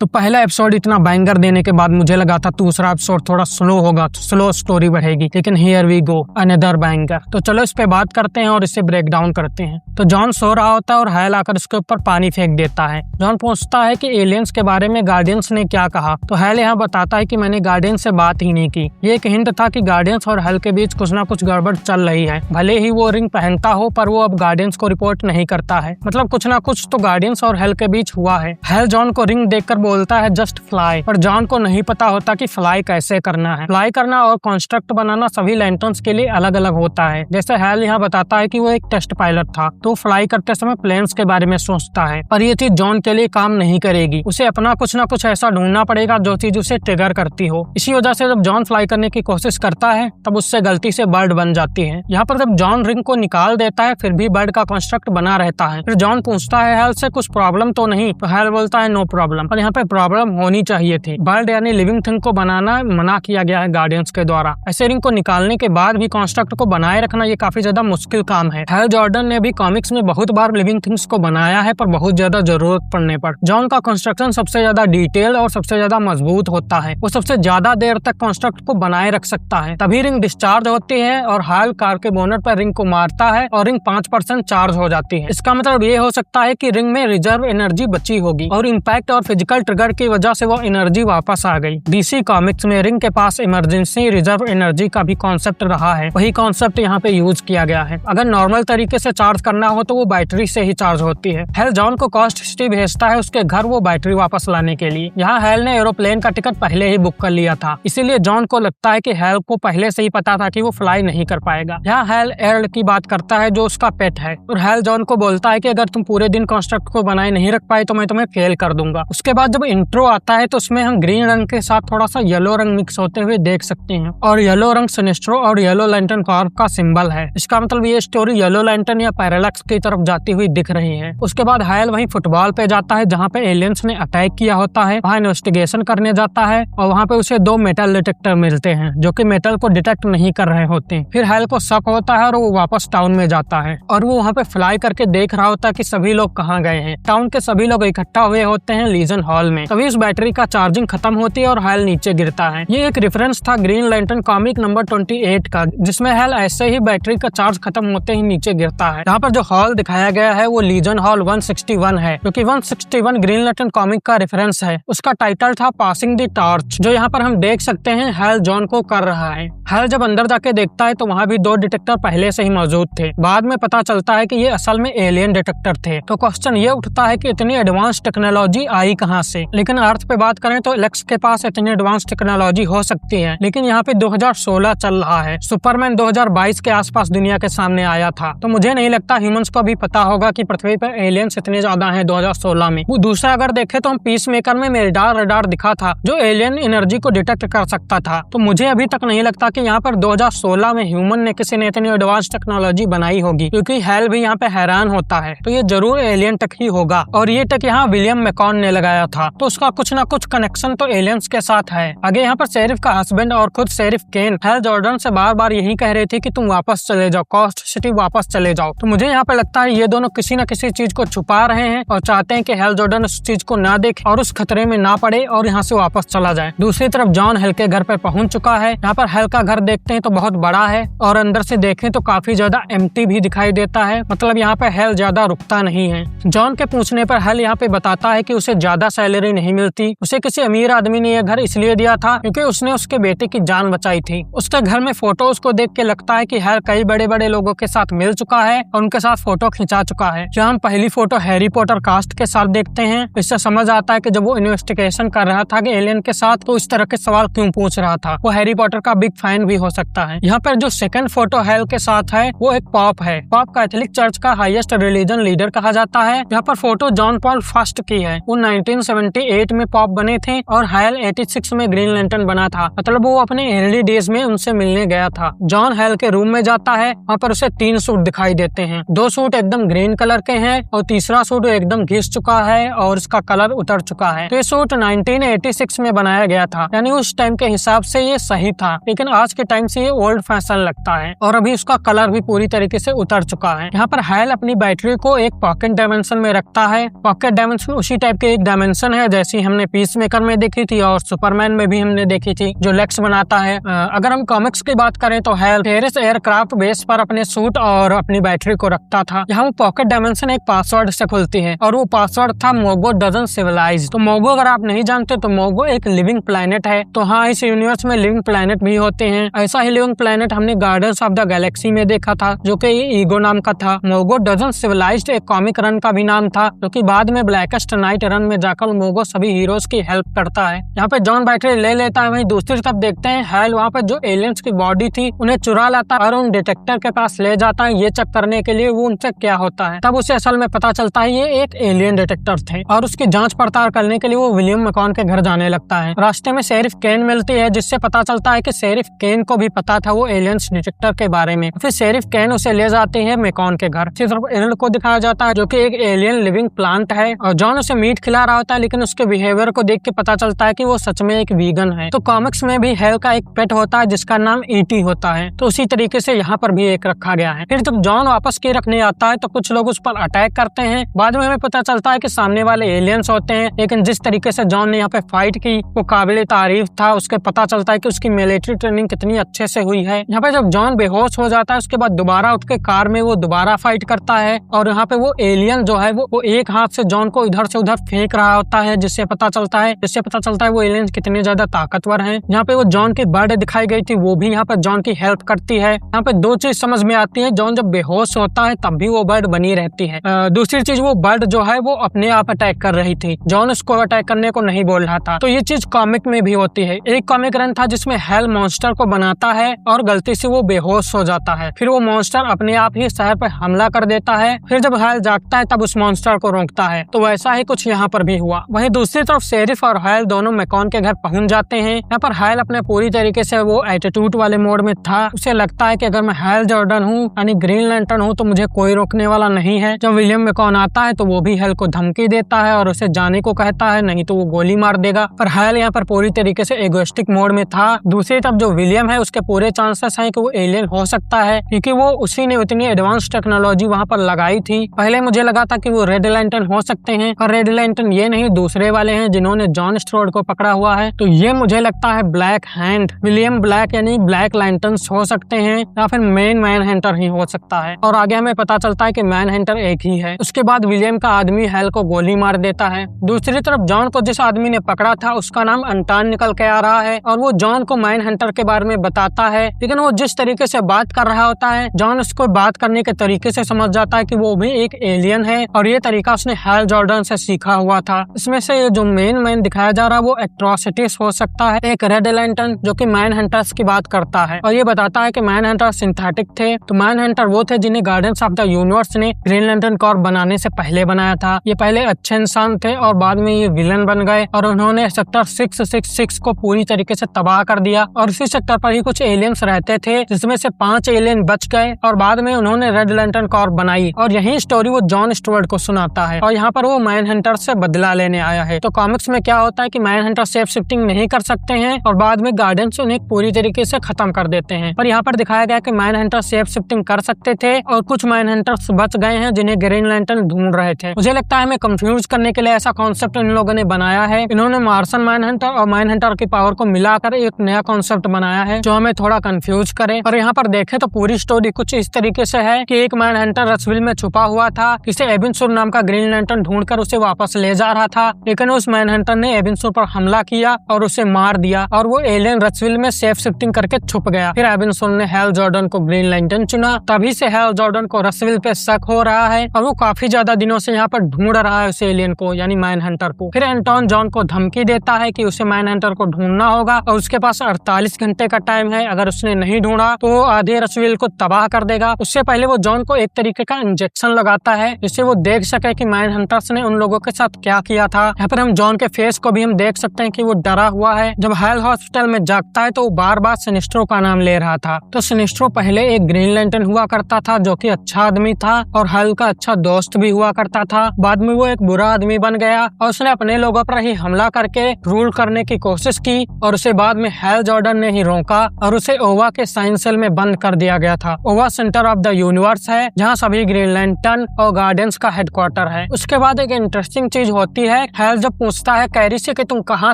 तो पहला एपिसोड इतना बैंगर देने के बाद मुझे लगा था दूसरा एपिसोड थोड़ा स्लो होगा, तो स्लो स्टोरी बढ़ेगी, लेकिन here we go another banger. तो चलो इस पे बात करते हैं और इसे ब्रेक डाउन करते हैं। तो जॉन सो रहा होता है और हैल आकर उसके ऊपर पानी फेंक देता है। जॉन पूछता है कि एलियंस के बारे में गार्डियंस ने क्या कहा, तो हैल यहाँ बताता है कि मैंने गार्डियंस से बात ही नहीं की। ये एक हिंट था कि गार्डियंस और हैल के बीच कुछ ना कुछ गड़बड़ चल रही है। भले ही वो रिंग पहनता हो पर वो अब गार्डियंस को रिपोर्ट नहीं करता है। मतलब कुछ ना कुछ तो गार्डियंस और हैल के बीच हुआ है। हैल जॉन को रिंग देखकर बोलता है जस्ट फ्लाई, पर जॉन को नहीं पता होता कि फ्लाई कैसे करना है। फ्लाई करना और कॉन्स्ट्रक्ट बनाना सभी लैंटर्न्स के लिए अलग अलग होता है। जैसे हैल यहाँ बताता है कि वो एक टेस्ट पायलट था, तो फ्लाई करते समय प्लेन्स के बारे में सोचता है, पर ये चीज जॉन के लिए काम नहीं करेगी। उसे अपना कुछ ना कुछ ऐसा ढूंढना पड़ेगा जो चीज उसे ट्रिगर करती हो। इसी वजह से जब जॉन फ्लाई करने की कोशिश करता है तब उससे गलती से बर्ड बन जाती है। यहाँ पर जब जॉन रिंग को निकाल देता है फिर भी बर्ड का कॉन्स्ट्रक्ट बना रहता है। फिर जॉन पूछता है हैल से कुछ प्रॉब्लम तो नहीं, तो हैल बोलता है नो प्रॉब्लम, पर यहाँ पे प्रॉब्लम होनी चाहिए थी। बर्ड यानी लिविंग थिंग को बनाना मना किया गया है गार्डियंस के द्वारा। ऐसे रिंग को निकालने के बाद भी कॉन्स्ट्रक्ट को बनाए रखना ये काफी ज्यादा मुश्किल काम है। हैल जॉर्डन ने भी कॉमिक्स में बहुत बार लिविंग थिंग्स को बनाया है, पर बहुत ज्यादा जरूरत पड़ने पर। जॉन का कंस्ट्रक्शन सबसे ज्यादा डिटेल और सबसे ज्यादा मजबूत होता है। वो सबसे ज्यादा देर तक कॉन्स्ट्रक्ट को बनाए रख सकता है। तभी रिंग डिस्चार्ज होती है और हैल कार के बोनट पर रिंग को मारता है और रिंग 5% चार्ज हो जाती है। इसका मतलब ये हो सकता है कि रिंग में रिजर्व एनर्जी बची होगी और इम्पैक्ट और फिजिकल ट्रिगर की वजह से वो एनर्जी वापस आ गई। डीसी कॉमिक्स में रिंग के पास इमरजेंसी रिजर्व एनर्जी का भी कॉन्सेप्ट रहा है। वही कॉन्सेप्ट यहाँ पे यूज किया गया है। अगर नॉर्मल तरीके से चार्ज करना हो तो वो बैटरी से ही चार्ज होती है। हैल जॉन को कॉस्ट सिटी भेजता है उसके घर वो बैटरी वापस लाने के लिए। यहाँ हैल ने एरोप्लेन का टिकट पहले ही बुक कर लिया था, इसीलिए जॉन को लगता है कि हैल को पहले से ही पता था कि वो फ्लाई नहीं कर पाएगा। यहाँ हैल एर्ल की बात करता है जो उसका पेट है, और हैल जॉन को बोलता है कि अगर तुम पूरे दिन कॉन्स्ट्रक्ट को बनाए नहीं रख पाए तो मैं तुम्हें फेल कर दूंगा। उसके बाद जब इंट्रो आता है तो उसमें हम ग्रीन रंग के साथ थोड़ा सा येलो रंग मिक्स होते हुए देख सकते हैं, और येलो रंग सिनेस्ट्रो और येलो लैंटर्न कॉर्प का सिंबल है। इसका मतलब ये स्टोरी येलो लैंटर्न या पैरालैक्स की तरफ जाती हुई दिख रही है। उसके बाद हैल वहीं फुटबॉल पे जाता है जहाँ पे एलियंस ने अटैक किया होता है। वहाँ इन्वेस्टिगेशन करने जाता है और वहाँ पे उसे 2 मेटल डिटेक्टर मिलते हैं जो कि मेटल को डिटेक्ट नहीं कर रहे होते। फिर हैल को शक होता है और वो वापस टाउन में जाता है और वो वहाँ पे फ्लाई करके देख रहा होता है कि सभी लोग कहाँ गए हैं। टाउन के सभी लोग इकट्ठा हुए होते हैं लीजन हॉल में। तभी उस बैटरी का चार्जिंग खत्म होती है और हैल नीचे गिरता है। ये एक रेफरेंस था ग्रीन लैंटर्न कॉमिक नंबर 28 का, जिसमें हैल ऐसे ही बैटरी का चार्ज खत्म होते ही नीचे गिरता है। यहाँ पर जो हॉल दिखाया गया है वो लीजन हॉल 161 है, क्योंकि 161 ग्रीन लैंटर्न कॉमिक का रेफरेंस है। उसका टाइटल था पासिंग द टॉर्च, जो यहाँ पर हम देख सकते हैं हैल जॉन को कर रहा है। हैल जब अंदर जाके देखता है तो वहाँ भी 2 डिटेक्टर पहले से ही मौजूद थे। बाद में पता चलता है कि ये असल में एलियन डिटेक्टर थे। तो क्वेश्चन ये उठता है कि इतनी एडवांस टेक्नोलॉजी आई कहाँ से। लेकिन अर्थ पे बात करें तो एलेक्स के पास इतनी एडवांस टेक्नोलॉजी हो सकती है, लेकिन यहाँ पे 2016 चल रहा है। सुपरमैन 2022 के आसपास दुनिया के सामने आया था, तो मुझे नहीं लगता ह्यूमंस को भी पता होगा कि पृथ्वी पर एलियंस इतने ज्यादा हैं 2016 में। वो दूसरा अगर देखे तो हम पीस मेकर में रडार दिखा था जो एलियन एनर्जी को डिटेक्ट कर सकता था। तो मुझे अभी तक नहीं लगता कि यहाँ पर 2016 में ह्यूमन ने किसी ने इतनी एडवांस टेक्नोलॉजी बनाई होगी, क्योंकि हैल भी यहाँ पे हैरान होता है। तो ये जरूर एलियन टेक ही होगा, और ये टेक यहाँ विलियम मैकॉन ने लगाया था, तो उसका कुछ ना कुछ कनेक्शन तो एलियंस के साथ है। आगे यहाँ पर शेरिफ का हस्बैंड और खुद शेरिफ केन हैल जॉर्डन से बार बार यही कह रहे थे कि तुम वापस चले जाओ, कॉस्ट सिटी वापस चले जाओ। तो मुझे यहाँ पे लगता है ये दोनों किसी न किसी चीज को छुपा रहे हैं और चाहते हैं कि हैल जॉर्डन उस चीज को ना देखे और उस खतरे में ना पड़े और यहाँ से वापस चला जाए। दूसरी तरफ जॉन हैल के घर पे पहुंच चुका है। यहाँ पर हैल का घर देखते हैं तो बहुत बड़ा है और अंदर से देखें तो काफी ज्यादा एम्प्टी भी दिखाई देता है। मतलब यहाँ पे हैल ज्यादा रुकता नहीं है। जॉन के पूछने पर हैल यहाँ पे बताता है कि उसे ज्यादा सैलरी नहीं मिलती। उसे किसी अमीर आदमी ने यह घर इसलिए दिया था क्योंकि उसने उसके बेटे की जान बचाई थी। उसके घर में फोटोज को देख के लगता है कि हैल कई बड़े बड़े लोगों के साथ मिल चुका है और उनके साथ फोटो खिंचा चुका है। जहाँ हम पहली फोटो हैरी पॉटर कास्ट के साथ देखते हैं, इससे समझ आता है कि जब वो इन्वेस्टिगेशन कर रहा था कि एलियन के साथ, तो इस तरह के सवाल क्यों पूछ रहा था। वो हैरी पॉटर का बिग फैन भी हो सकता है। यहाँ पर जो सेकंड फोटो हैल के साथ है वो एक पॉप है। पॉप कैथोलिक चर्च का हाईएस्ट रिलीजन लीडर कहा जाता है। यहाँ पर फोटो जॉन पॉल फर्स्ट की है। वो 1978 में पॉप बने थे और हैल 86 में ग्रीन लैंटर्न बना था। मतलब वो अपने अर्ली डेज में उनसे मिलने गया था। जॉन हैल के रूम में जाता है, वहाँ पर उसे 3 सूट दिखाई देते हैं। 2 सूट एकदम ग्रीन कलर के हैं और तीसरा सूट एकदम घिस चुका है और इसका कलर उतर चुका है। तो ये सूट 1986 में बनाया गया था, यानी उस टाइम के हिसाब से ये सही था, लेकिन आज के टाइम से ये ओल्ड फैशन लगता है और अभी उसका कलर भी पूरी तरीके से उतर चुका है। यहाँ पर हैल अपनी बैटरी को एक पॉकेट डायमेंशन में रखता है। पॉकेट डायमेंशन उसी टाइप के एक डायमेंशन डायमेंशन है, जैसी हमने पीस मेकर में देखी थी और सुपरमैन में भी हमने देखी थी, जो लेक्स बनाता है। अगर हम कॉमिक्स की बात करें तो हैल टेरिस एयरक्राफ्ट बेस पर अपने सूट और अपनी बैटरी को रखता था। यहाँ वो पॉकेट डायमेंशन एक पासवर्ड से खुलती है और वो पासवर्ड था मोगो डजन सिविलाइज। तो मोगो अगर आप नहीं जानते तो मोगो एक लिविंग प्लेनेट है। तो हाँ, इस यूनिवर्स में लिविंग प्लेनेट भी होते हैं। ऐसा ही लिविंग प्लेनेट हमने गार्डियंस ऑफ द गैलेक्सी में देखा था, जो कि ईगो नाम का था। मोगो डजन सिविलाइज्ड एक कॉमिक रन का भी नाम था, जो कि बाद में ब्लैकेस्ट नाइट रन में जाकर मोगो सभी हीरोज की हेल्प करता है। यहाँ पे जॉन बैटरी ले लेता है, वहीं दूसरी तरफ देखते हैं हैल वहाँ पे जो एलियंस की बॉडी थी उन्हें चुरा लाता है और उन डिटेक्टर के पास ले जाता है ये चेक करने के लिए वो उनसे क्या होता है। तब उसे असल में पता चलता है ये एक एलियन डिटेक्टर थे और उसकी जांच पड़ताल करने के लिए वो विलियम मैकॉन के घर जाने लगता है। रास्ते में शेरिफ केन मिलती है, जिससे पता चलता है कि शेरिफ केन को भी पता था वो एलियंस डिटेक्टर के बारे में। फिर शेरिफ केन उसे ले जाते हैं मैकॉन के घर। इसी तरफ एरल को दिखाया जाता है, जो कि एक एलियन लिविंग प्लांट है और जॉन उसे मीट खिला रहा होता है, लेकिन उसके बिहेवियर को देख के पता चलता है कि वो सच में एक वीगन है। तो कॉमिक्स में भी हैल का एक पेट होता है जिसका नाम ईटी होता है, तो उसी तरीके से यहाँ पर भी एक रखा गया है। फिर जब जॉन वापस के रखने आता है तो कुछ लोग उस पर अटैक करते हैं। बाद में हमें पता चलता है कि सामने वाले एलियंस होते हैं, लेकिन जिस तरीके से जॉन ने यहाँ पे फाइट की वो काबिल तारीफ था। उसके पता चलता है कि उसकी मिलिट्री ट्रेनिंग कितनी अच्छे से हुई है। यहाँ पे जब जॉन बेहोश हो जाता है उसके बाद दोबारा उठ के कार में वो दोबारा फाइट करता है और यहाँ पे वो एलियन जो है वो एक हाथ से जॉन को इधर से उधर फेंक रहा होता है, जिससे पता चलता है वो एलियंस कितने ज्यादा ताकतवर हैं। यहाँ पे वो जॉन की बर्ड दिखाई गई थी, वो भी यहाँ पे जॉन की हेल्प करती है। यहाँ पे दो चीज समझ में आती है, जॉन जब बेहोश होता है तब भी वो बर्ड बनी रहती है। दूसरी चीज वो बर्ड जो है वो अपने आप अटैक कर रही थी, जॉन उसको अटैक करने को नहीं बोल रहा था। तो ये चीज कॉमिक में भी होती है। एक कॉमिक रन था जिसमें हैल मॉन्स्टर को बनाता है और गलती से वो बेहोश हो जाता है, फिर वो मॉन्स्टर अपने आप ही शहर पर हमला कर देता है। फिर जब हैल जागता है तब उस मॉन्स्टर को रोकता है। तो वैसा ही कुछ यहाँ पर भी हुआ। वहीं दूसरी तरफ शेरिफ और हैल दोनों मैकॉन के घर पहुंच जाते हैं। यहाँ पर हैल अपने पूरी तरीके से वो एटीट्यूड वाले मोड में था। उसे लगता है कि अगर मैं हैल जॉर्डन हूँ यानी ग्रीन लैंटर्न हूँ तो मुझे कोई रोकने वाला नहीं है। जब विलियम मैकॉन आता है तो वो भी हैल को धमकी देता है और उसे जाने को कहता है, नहीं तो वो गोली मार देगा। पर हैल यहाँ पर पूरी तरीके से एगोइस्टिक मोड में था। दूसरी तरफ जो विलियम है उसके पूरे चांसेस हैं कि वो एलियन हो सकता है, क्योंकि वो उसी ने उतनी एडवांस टेक्नोलॉजी वहाँ पर लगाई थी। पहले मुझे लगा था कि वो रेड लैंटर्न हो सकते हैं, पर रेड लैंटर्न ये नहीं, दूसरे वाले हैं जिन्होंने जॉन स्ट्रोड को पकड़ा हुआ है। तो ये मुझे लगता है ब्लैक हैंड विलियम ब्लैक यानी ब्लैक लैंटर्न्स हो सकते हैं, या फिर मेन मैन हंटर ही हो सकता है। और आगे हमें पता चलता है कि मैन हंटर एक ही है। उसके बाद विलियम का आदमी हैल को गोली मार देता है। दूसरी तरफ जॉन को जिस आदमी ने पकड़ा था उसका नाम अंटान निकल के आ रहा है और वो जॉन को मैन हंटर के बारे में बताता है, लेकिन वो जिस तरीके से बात कर रहा होता है जॉन उसको बात करने के तरीके से समझ जाता है कि वो भी एक एलियन है और ये तरीका उसने हैल जॉर्डन से सीखा हुआ था। इसमें से जो मेन मैन दिखाया जा रहा है वो एट्रोसिटीज हो सकता है, एक रेड लैंटर्न जो कि मैन हंटर्स की बात करता है और ये बताता है कि मैन हंटर सिंथेटिक थे। तो मैन हंटर वो थे जिन्हें गार्डियंस ऑफ द यूनिवर्स ने ग्रीन लैंटर्न कॉर्प बनाने से पहले बनाया था। ये पहले अच्छे इंसान थे और बाद में ये विलन बन गए और उन्होंने सेक्टर 666 को पूरी तरीके से तबाह कर दिया और इसी सेक्टर पर ही कुछ एलियंस रहते थे, जिसमें से 5 एलियन बच गए और बाद में उन्होंने रेड लैंटर्न कॉर्प बनाई और यही स्टोरी वो जॉन स्टुअर्ट को सुनाता है और यहाँ पर वो मैन हंटर से बदला लेने आया है। तो कॉमिक्स में क्या होता है कि मैन हंटर सेफ शिफ्टिंग नहीं कर सकते हैं और बाद में गार्डियंस उन्हें पूरी तरीके से खत्म कर देते हैं, पर यहाँ पर दिखाया गया कि मैन हंटर सेफ शिफ्टिंग कर सकते थे और कुछ मैन हंटर्स बच गए हैं जिन्हें ग्रीन लैंटर्न ढूंढ रहे थे। मुझे लगता है हमें कंफ्यूज करने के लिए ऐसा कॉन्सेप्ट इन लोगों ने बनाया है। इन्होंने मार्सन मैन हंटर और मैन हंटर की पावर को मिलाकर एक नया कॉन्सेप्ट बनाया है जो हमें थोड़ा कंफ्यूज करे। और यहाँ पर देखें तो पूरी स्टोरी कुछ इस तरीके से है कि एक मैन हंटर रसविल में छुपा हुआ था, किसी एबिनसुर नाम का ग्रीन लैंटर्न ढूंढकर उसे वापस ले जा रहा था, लेकिन उस मैन हंटर ने एबिनसुर पर हमला किया और उसे मार दिया और वो एलियन रसविल में सेफ शिफ्टिंग करके छुप गया। फिर एबिनसुर ने हैल जॉर्डन को ग्रीन लैंटर्न चुना, तभी से हैल जॉर्डन को रसविल पे शक हो रहा है और वो काफी ज्यादा दिनों से यहाँ पर ढूंढ रहा है उस एलियन को यानी मैन हंटर को। फिर एंटोन जॉन को धमकी देता है कि उसे मैन हंटर को ढूंढना होगा और उसके पास 48 घंटे का टाइम है, अगर उसने नहीं ढूंढा तो वो आधे रसविल को तबाह कर देगा। उससे पहले वो जॉन को एक तरीके का इंजेक्शन लगाता है जिससे वो देख सके कि मैन हंटर्स ने उन लोगों के साथ क्या किया था। यहाँ पर हम जॉन के फेस को भी हम देख सकते हैं कि वो डरा हुआ है। जब हैल हॉस्पिटल में जागता है तो वो बार बार सिनिस्ट्रो का नाम ले रहा था। तो सिनिस्ट्रो पहले एक ग्रीन लैंटर्न हुआ करता था जो कि अच्छा आदमी था और हैल का अच्छा दोस्त भी हुआ करता था। बाद में वो एक बुरा आदमी बन गया और उसने अपने लोगों पर ही हमला करके रूल करने की कोशिश की और उसे बाद में हैल जॉर्डन ने ही रोका और उसे ओवा के साइंस सेल में बंद कर दिया गया था। ओवा सेंटर ऑफ द यूनिवर्स है जहाँ सभी ग्रीन लैंटर्न और गार्डियंस का हेडक्वार्टर है। उसके बाद एक इंटरेस्टिंग चीज होती है है हैल जब पूछता है कैरी से कि तुम कहाँ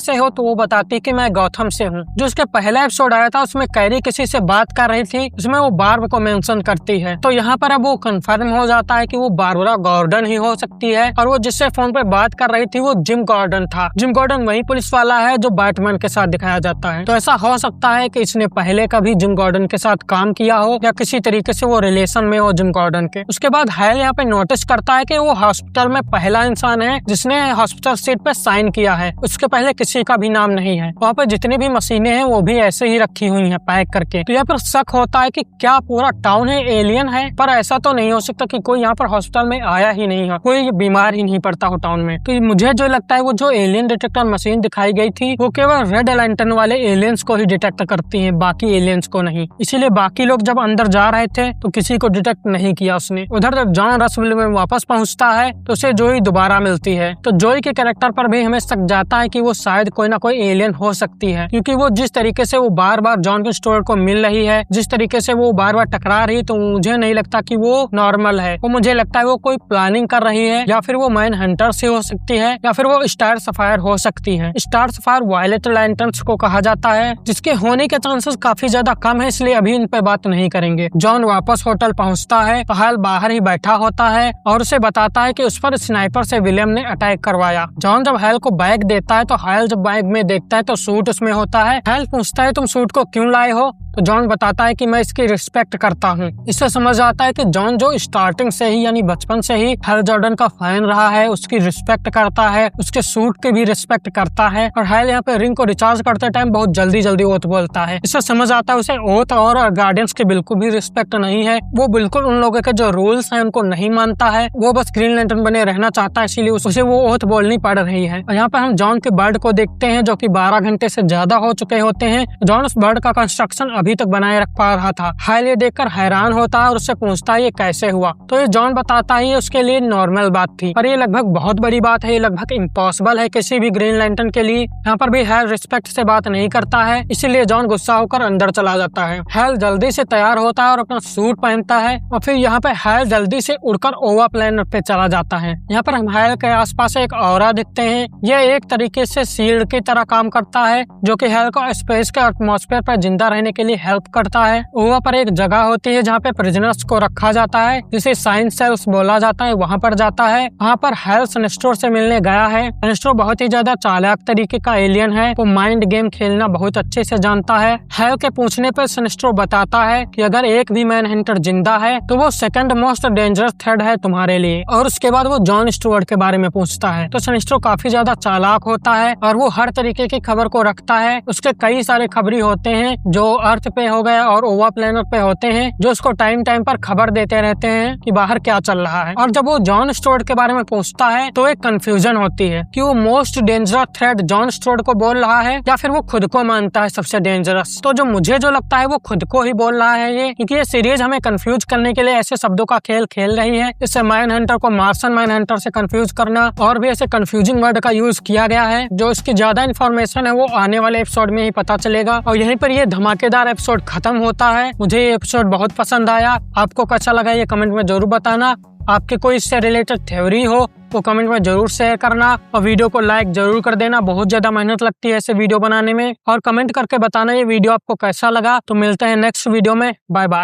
से हो, तो वो बताती है कि मैं गौथम से हूँ। जो उसके पहला एपिसोड आया था उसमें कैरी किसी से बात कर रही थी, उसमें वो बार्ब को मेंशन करती है। तो यहाँ पर अब वो कंफर्म हो जाता है कि वो बारबरा गॉर्डन ही हो सकती है, और वो जिससे फोन पे बात कर रही थी वो जिम गॉर्डन था। जिम गॉर्डन वही पुलिस वाला है जो बैटमैन के साथ दिखाया जाता है। तो ऐसा हो सकता है कि इसने पहले कभी जिम गॉर्डन के साथ काम किया हो, या किसी तरीके से वो रिलेशन में हो जिम गॉर्डन के। उसके बाद हैल यहाँ पे नोटिस करता है कि वो हॉस्पिटल में पहला इंसान है जिसने हॉस्पिटल सीट पे साइन किया है, उसके पहले किसी का भी नाम नहीं है। वहाँ पे जितनी भी मशीनें हैं वो भी ऐसे ही रखी हुई हैं पैक करके। तो यहाँ पर शक होता है कि क्या पूरा टाउन है एलियन है, पर ऐसा तो नहीं हो सकता कि कोई यहाँ पर हॉस्पिटल में आया ही नहीं है, कोई बीमार ही नहीं पड़ता हो टाउन में। तो मुझे जो लगता है वो जो एलियन डिटेक्टर मशीन दिखाई गई थी वो केवल रेड लैंटर्न वाले एलियंस को ही डिटेक्ट करती है, बाकी एलियंस को नहीं। इसीलिए बाकी लोग जब अंदर जा रहे थे तो किसी को डिटेक्ट नहीं किया उसने। उधर जब जॉन रसविल में वापस पहुंचता है तो उसे जोई दोबारा मिलती है। तो जोई के कैरेक्टर पर भी हमें शक जाता है कि वो शायद कोई ना कोई एलियन हो सकती है, क्योंकि वो जिस तरीके से वो बार बार जॉन के स्टोर को मिल रही है, जिस तरीके से वो बार बार टकरा रही है, तो मुझे नहीं लगता कि वो नॉर्मल है। वो मुझे लगता है वो कोई प्लानिंग कर रही है, या फिर वो मैन हंटर से हो सकती है, या फिर वो स्टार सफायर हो सकती है। स्टार सफायर वायलेट लैंटर्न्स को कहा जाता है, जिसके होने के चांसेस काफी ज्यादा कम है, इसलिए अभी इन पे बात नहीं करेंगे। जॉन वापस होटल पहुंचता है तो हैल बाहर ही बैठा होता है और उसे बताता है कि उस पर स्नाइपर से विलियम ने अटैक करवाया। जॉन जब हैल को बैग देता है तो हैल जब बैग में देखता है तो सूट उसमें होता है। हैल पूछता है तुम सूट को क्यों लाए हो, तो जॉन बताता है कि मैं इसकी रिस्पेक्ट करता हूँ। इससे समझ आता है कि जॉन जो स्टार्टिंग से ही यानी बचपन से ही हैल जॉर्डन का फैन रहा है, उसकी रिस्पेक्ट करता है, उसके सूट की भी रिस्पेक्ट करता है। और हैल यहाँ पे रिंग को रिचार्ज करते टाइम बहुत जल्दी ओथ बोलता है। इससे समझ आता है उसे ओथ और गार्डियंस की बिल्कुल भी रिस्पेक्ट नहीं है। वो बिल्कुल उन लोगों के जो रूल्स हैं उनको नहीं मानता है, वो बस ग्रीन लैंटर्न बने रहना चाहता है, इसीलिए उसे वो ओथ बोलनी पड़ रही है। और यहाँ पे हम जॉन के बर्ड को देखते हैं जो कि 12 घंटे से ज्यादा हो चुके होते हैं। जॉन उस बर्ड का कंस्ट्रक्शन अभी तक बनाए रख पा रहा था। हैल ये देखकर हैरान होता है और उससे पूछता है ये कैसे हुआ, तो ये जॉन बताता है ये उसके लिए नॉर्मल बात थी, पर ये लगभग बहुत बड़ी बात है, ये लगभग इम्पॉसिबल है किसी भी ग्रीन लैंटर्न के लिए। यहाँ पर भी हैल रिस्पेक्ट से बात नहीं करता है, इसीलिए जॉन गुस्सा होकर अंदर चला जाता है। हैल जल्दी से तैयार होता है और अपना सूट पहनता है, और फिर यहाँ पे हैल जल्दी से उड़कर ओवा प्लेनेट पे चला जाता है। यहाँ पर हम हैल के आसपास एक ऑरा दिखते हैं। यह एक तरीके से शील्ड की तरह काम करता है, जो कि हैल को स्पेस के एटमॉस्फेयर पर जिंदा रहने के लिए हेल्प करता है। ओवा पर एक जगह होती है जहाँ पे प्रिजनर्स को रखा जाता है, जिसे साइंस सेल्स बोला जाता है, वहाँ पर जाता है। वहाँ पर हैल सिनेस्ट्रो से मिलने गया है। सिनेस्ट्रो बहुत ही ज्यादा चालाक तरीके का एलियन है, वो माइंड गेम खेलना बहुत अच्छे से जानता है। हैल के पूछने पर सिनेस्ट्रो बताता है कि अगर एक भी मैन हंटर जिंदा है तो वो सेकंड मोस्ट डेंजरस थ्रेट है तुम्हारे लिए। और उसके बाद वो जॉन स्टुअर्ट के बारे में पूछता है। तो सिनेस्ट्रो काफी ज्यादा चालाक होता है और वो हर तरीके की खबर को रखता है। उसके कई सारे खबरी होते हैं जो अर्थ पे हो गए और ओवा प्लेनेट पे होते हैं, जो उसको टाइम पर खबर देते रहते हैं कि बाहर क्या चल रहा है। और जब वो जॉन स्टुअर्ट के बारे में पूछता है तो एक कंफ्यूजन होती है कि वो most dangerous threat John Stuart को बोल रहा है या फिर वो खुद को मानता है सबसे डेंजरस। तो जो मुझे जो लगता है वो खुद को ही बोल रहा है ये, क्योंकि ये सीरीज हमें कंफ्यूज करने के लिए ऐसे शब्दों का खेल खेल रही है। इससे मैन हंटर को मार्शन मैन हंटर से कंफ्यूज करना और भी ऐसे कंफ्यूजिंग वर्ड का यूज किया गया है। जो इसकी ज्यादा इन्फॉर्मेशन है वो आने वाले एपिसोड में ही पता चलेगा। और यहीं पर ये धमाकेदार एपिसोड खत्म होता है। मुझे ये एपिसोड बहुत पसंद आया। आपको कैसा लगा ये कमेंट में जरूर बताना। आपके कोई इससे रिलेटेड थ्योरी हो तो कमेंट में जरूर शेयर करना, और वीडियो को लाइक जरूर कर देना। बहुत ज्यादा मेहनत लगती है ऐसे वीडियो बनाने में। और कमेंट करके बताना ये वीडियो आपको कैसा लगा। तो मिलते हैं नेक्स्ट वीडियो में। Bye bye.